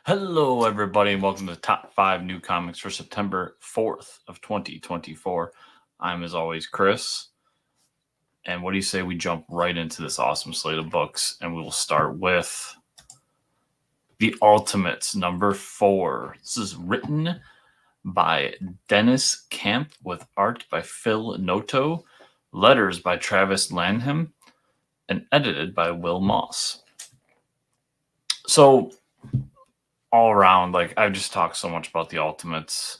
Hello, everybody, and welcome to the top 5 new comics for September 4th of 2024. I'm, as always, Chris. And what do you say we jump right into this awesome slate of books? And we will start with The Ultimates, number 4. This is written by Deniz Camp with art by Phil Noto, letters by Travis Lanham, and edited by Will Moss. So, all around, I've just talked so much about the Ultimates.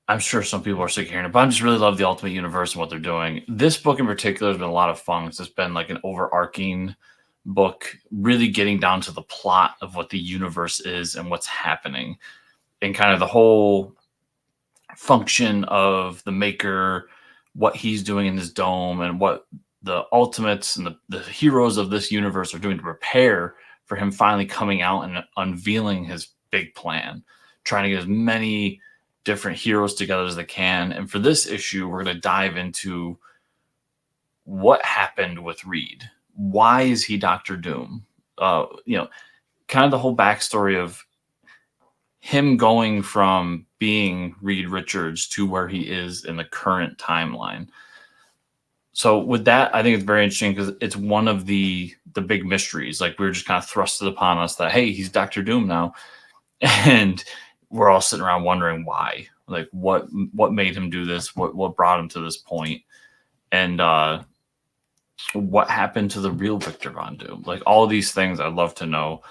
I'm sure some people are sick of hearing it, but I just really love the Ultimate Universe and what they're doing. This book in particular has been a lot of fun. It's just been like an overarching book, really getting down to the plot of what the universe is and what's happening, and kind of the whole function of the Maker, what he's doing in his dome, and what the Ultimates and the heroes of this universe are doing to prepare for him finally coming out and unveiling his big plan, trying to get as many different heroes together as they can. And for this issue, we're going to dive into what happened with Reed. Why is he Doctor Doom? Kind of the whole backstory of him going from being Reed Richards to where he is in the current timeline. So with that, I think it's very interesting because it's one of the big mysteries. Like, we were just kind of thrusted upon us that, hey, he's Doctor Doom now. And we're all sitting around wondering why. Like, what made him do this? What brought him to this point? And what happened to the real Victor Von Doom? Like, all these things I'd love to know.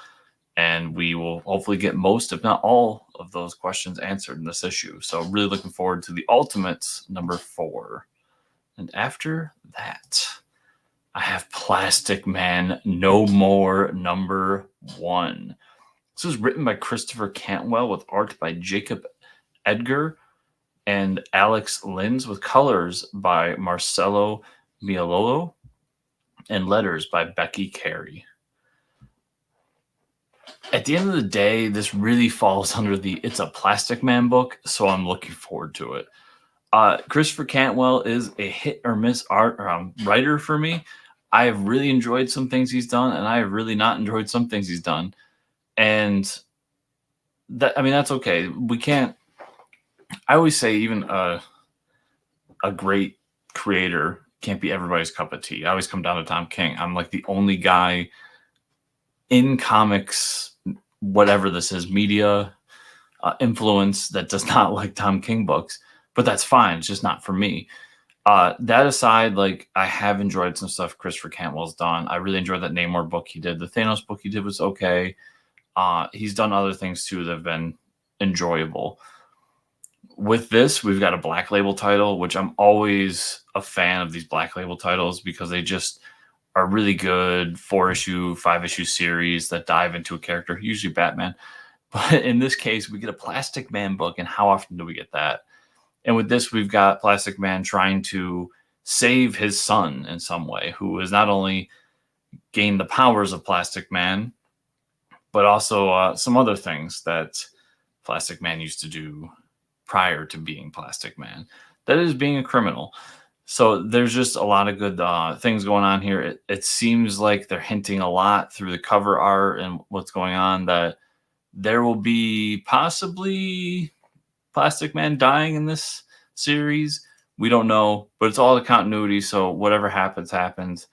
And we will hopefully get most, if not all, of those questions answered in this issue. So really looking forward to the Ultimates, number 4. And after that, I have Plastic Man No More, number 1. This was written by Christopher Cantwell with art by Jacob Edgar and Alex Linz, with colors by Marcelo Mialolo and letters by Becky Carey. At the end of the day, this really falls under it's a Plastic Man book, so I'm looking forward to it. Christopher Cantwell is a hit or miss writer for me. I have really enjoyed some things he's done, and I have really not enjoyed some things he's done. And that's okay. We can't. I always say even a great creator can't be everybody's cup of tea. I always come down to Tom King. I'm like the only guy in comics, whatever this is, media influence, that does not like Tom King books. But that's fine. It's just not for me. That aside, I have enjoyed some stuff Christopher Cantwell's done. I really enjoyed that Namor book he did. The Thanos book he did was okay. He's done other things too that have been enjoyable. With this, we've got a Black Label title, which I'm always a fan of these Black Label titles because they just are really good 4-issue, 5-issue series that dive into a character, usually Batman. But in this case, we get a Plastic Man book, and how often do we get that? And with this, we've got Plastic Man trying to save his son in some way, who has not only gained the powers of Plastic Man, but also some other things that Plastic Man used to do prior to being Plastic Man. That is being a criminal. So there's just a lot of good things going on here. It seems like they're hinting a lot through the cover art and what's going on that there will be possibly Plastic Man dying in this series. We don't know, but it's all the continuity, so whatever happens, happens.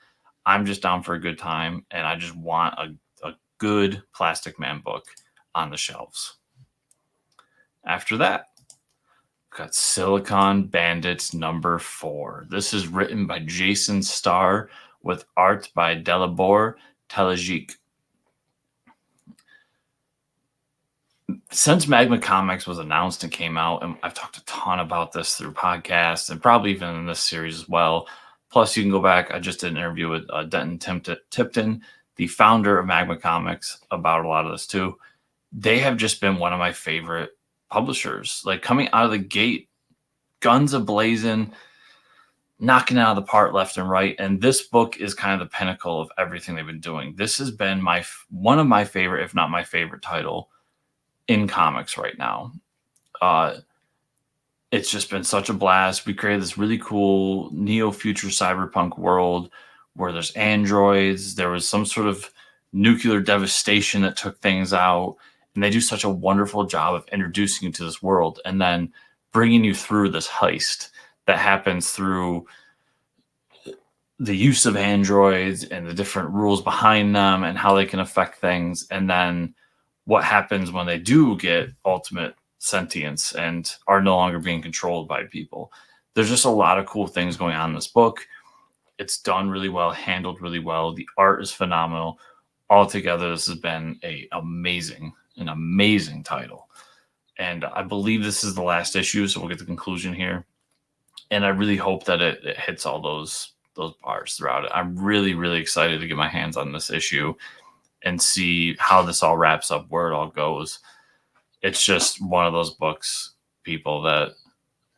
I'm just down for a good time, and I just want a good Plastic Man book on the shelves. After that, we've got Silicon Bandits number 4. This is written by Jason Starr with art by Dalibor Talajic. Since Magma Comics was announced and came out, and I've talked a ton about this through podcasts and probably even in this series as well. Plus, you can go back. I just did an interview with Denton Tipton, the founder of Magma Comics, about a lot of this too. They have just been one of my favorite publishers. Like, coming out of the gate, guns a-blazing, knocking it out of the park left and right. And this book is kind of the pinnacle of everything they've been doing. This has been one of my favorite, if not my favorite title in comics right now. It's just been such a blast. We created this really cool neo-future cyberpunk world where there's androids. There was some sort of nuclear devastation that took things out. And they do such a wonderful job of introducing you to this world and then bringing you through this heist that happens through the use of androids and the different rules behind them and how they can affect things. And then what happens when they do get ultimate sentience and are no longer being controlled by people. There's just a lot of cool things going on in this book. It's done really well, handled really well. The art is phenomenal. Altogether, this has been an amazing title. And I believe this is the last issue, so we'll get the conclusion here. And I really hope that it hits all those bars throughout it. I'm really, really excited to get my hands on this issue and see how this all wraps up, where it all goes. It's just one of those books, people, that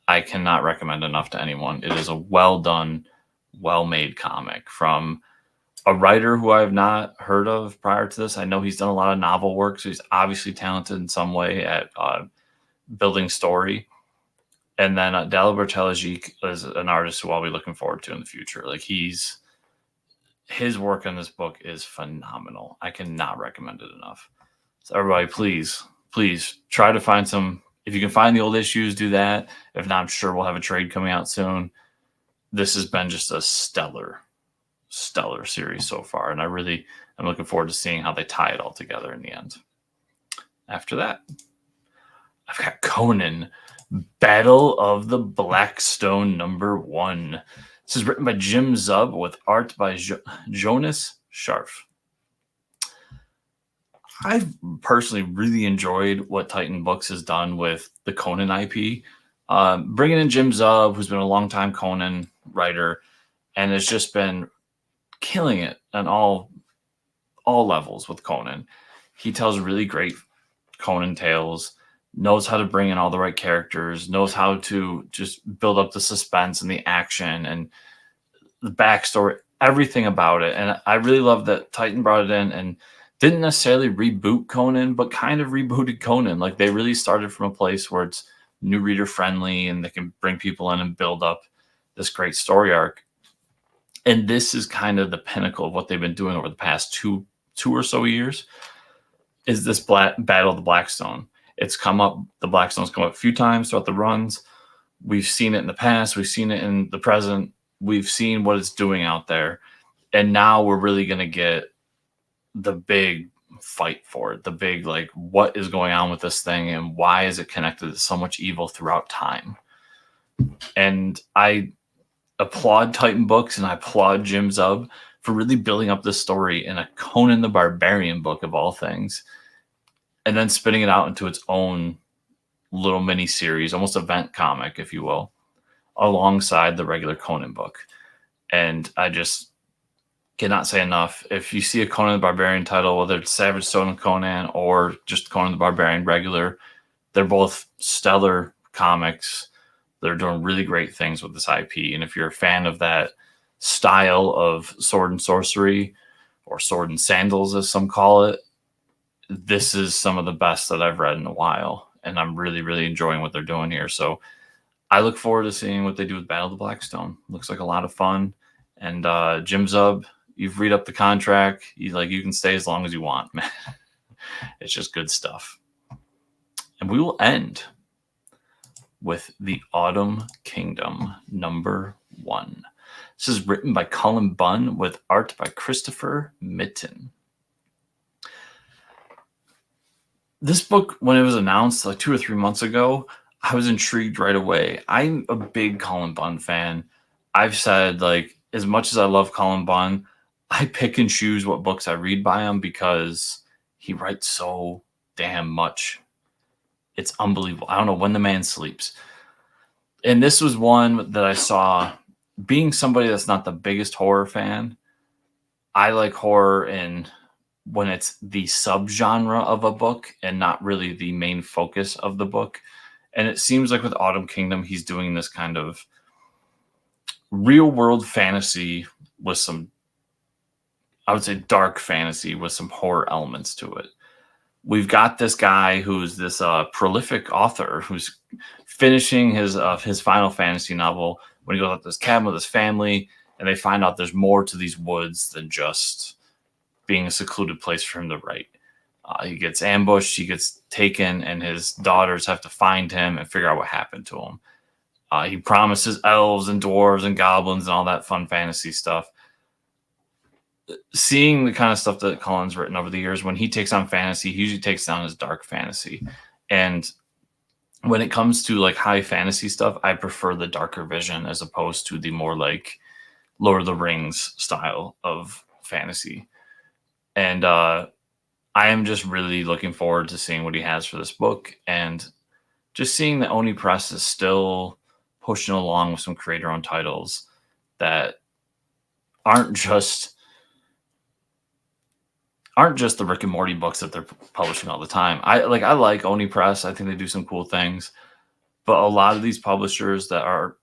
I cannot recommend enough to anyone. It is a well done, well-made comic from a writer who I have not heard of prior to this. I know he's done a lot of novel work, so he's obviously talented in some way at building story. And then Dalibor Talajic is an artist who I'll be looking forward to in the future. Like his work on this book is phenomenal. I cannot recommend it enough. So everybody, please try to find some. If you can find the old issues, do that. If not, I'm sure we'll have a trade coming out soon. This has been just a stellar series so far, and I'm looking forward to seeing how they tie it all together in the end. After that, I've got Conan, Battle of the Blackstone #1. This is written by Jim Zub with art by Jonas Scharf. I've personally really enjoyed what Titan Books has done with the Conan IP. Bringing in Jim Zub, who's been a longtime Conan writer, and has just been killing it on all levels with Conan. He tells really great Conan tales, knows how to bring in all the right characters, knows how to just build up the suspense and the action and the backstory, everything about it. And I really love that Titan brought it in and didn't necessarily reboot Conan, but kind of rebooted Conan. Like they really started from a place where it's new reader friendly and they can bring people in and build up this great story arc. And this is kind of the pinnacle of what they've been doing over the past two or so years, is this Battle of the Blackstone. It's come up, the Blackstone's come up a few times throughout the runs. We've seen it in the past. We've seen it in the present. We've seen what it's doing out there. And now we're really going to get the big fight for it. The big, like, what is going on with this thing and why is it connected to so much evil throughout time? And I applaud Titan Books and I applaud Jim Zub for really building up this story in a Conan the Barbarian book of all things, and then spinning it out into its own little mini series, almost event comic, if you will, alongside the regular Conan book. And I just cannot say enough. If you see a Conan the Barbarian title, whether it's Savage Stone Conan or just Conan the Barbarian regular, they're both stellar comics. They're doing really great things with this IP. And if you're a fan of that style of sword and sorcery, or sword and sandals, as some call it, this is some of the best that I've read in a while. And I'm really, really enjoying what they're doing here. So I look forward to seeing what they do with Battle of the Blackstone. Looks like a lot of fun. And Jim Zub, you've read up the contract. You can stay as long as you want, man. It's just good stuff. And we will end with the Autumn Kingdom #1. This is written by Cullen Bunn with art by Christopher Mitten. This book, when it was announced like 2 or 3 months ago, I was intrigued right away. I'm a big Cullen Bunn fan. I've said, like, as much as I love Cullen Bunn, I pick and choose what books I read by him because he writes so damn much. It's unbelievable. I don't know when the man sleeps. And this was one that I saw. Being somebody that's not the biggest horror fan, I like horror when it's the subgenre of a book and not really the main focus of the book. And it seems like with Autumn Kingdom, he's doing this kind of real world fantasy with some, I would say, dark fantasy with some horror elements to it. We've got this guy who's this prolific author who's finishing his final fantasy novel when he goes out to this cabin with his family, and they find out there's more to these woods than just being a secluded place for him to write. He gets ambushed, he gets taken, and his daughters have to find him and figure out what happened to him. He promises elves and dwarves and goblins and all that fun fantasy stuff. Seeing the kind of stuff that Cullen's written over the years, when he takes on fantasy, he usually takes down his dark fantasy. And when it comes to like high fantasy stuff, I prefer the darker vision as opposed to the more like Lord of the Rings style of fantasy. And I am just really looking forward to seeing what he has for this book, and just seeing that Oni Press is still pushing along with some creator-owned titles that aren't just the Rick and Morty books that they're publishing all the time. I like Oni Press. I think they do some cool things, but a lot of these publishers that are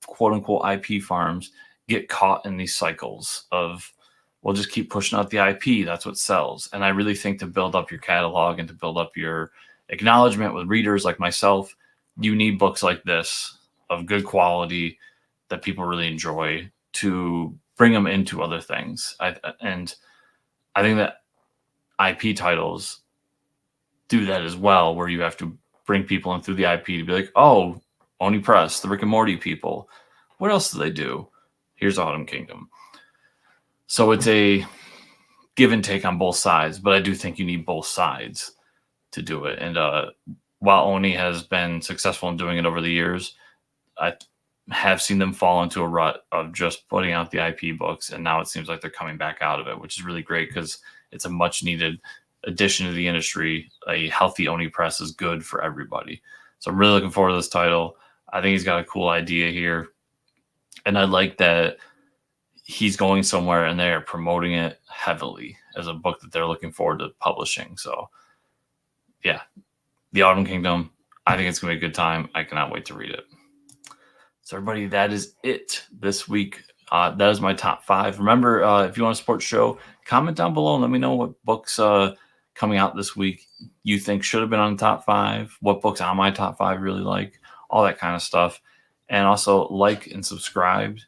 quote unquote IP farms get caught in these cycles of, we'll just keep pushing out the IP. That's what sells. And I really think to build up your catalog and to build up your acknowledgement with readers like myself, you need books like this of good quality that people really enjoy to bring them into other things. And I think that IP titles do that as well, where you have to bring people in through the IP to be like, oh, Oni Press, the Rick and Morty people. What else do they do? Here's Autumn Kingdom. So it's a give and take on both sides, but I do think you need both sides to do it. And while Oni has been successful in doing it over the years, I have seen them fall into a rut of just putting out the IP books, and now it seems like they're coming back out of it, which is really great because it's a much needed addition to the industry. A healthy Oni Press is good for everybody. So I'm really looking forward to this title. I think he's got a cool idea here, and I like that he's going somewhere and they're promoting it heavily as a book that they're looking forward to publishing. So yeah, The Autumn Kingdom, I think it's going to be a good time. I cannot wait to read it. So everybody, that is it this week. That is my top 5. Remember, if you want to support the show, comment down below and let me know what books coming out this week you think should have been on the top 5, what books on my top 5 really like, all that kind of stuff. And also like and subscribe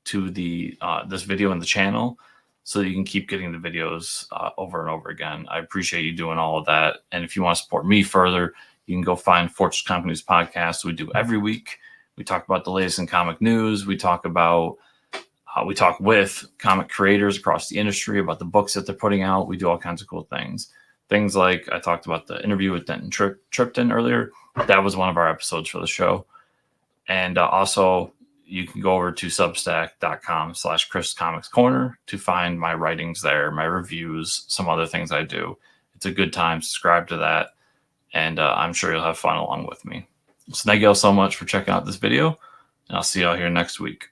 to the this video and the channel so that you can keep getting the videos over and over again. I appreciate you doing all of that. And if you want to support me further, you can go find Fortress Comic News podcast we do every week. We talk about the latest in comic news. We talk with comic creators across the industry about the books that they're putting out. We do all kinds of cool things. Things like I talked about the interview with Denton Tripton earlier. That was one of our episodes for the show. And also, you can go over to substack.com/Chris Comics Corner to find my writings there, my reviews, some other things I do. It's a good time. Subscribe to that. And I'm sure you'll have fun along with me. So thank you all so much for checking out this video. And I'll see you all here next week.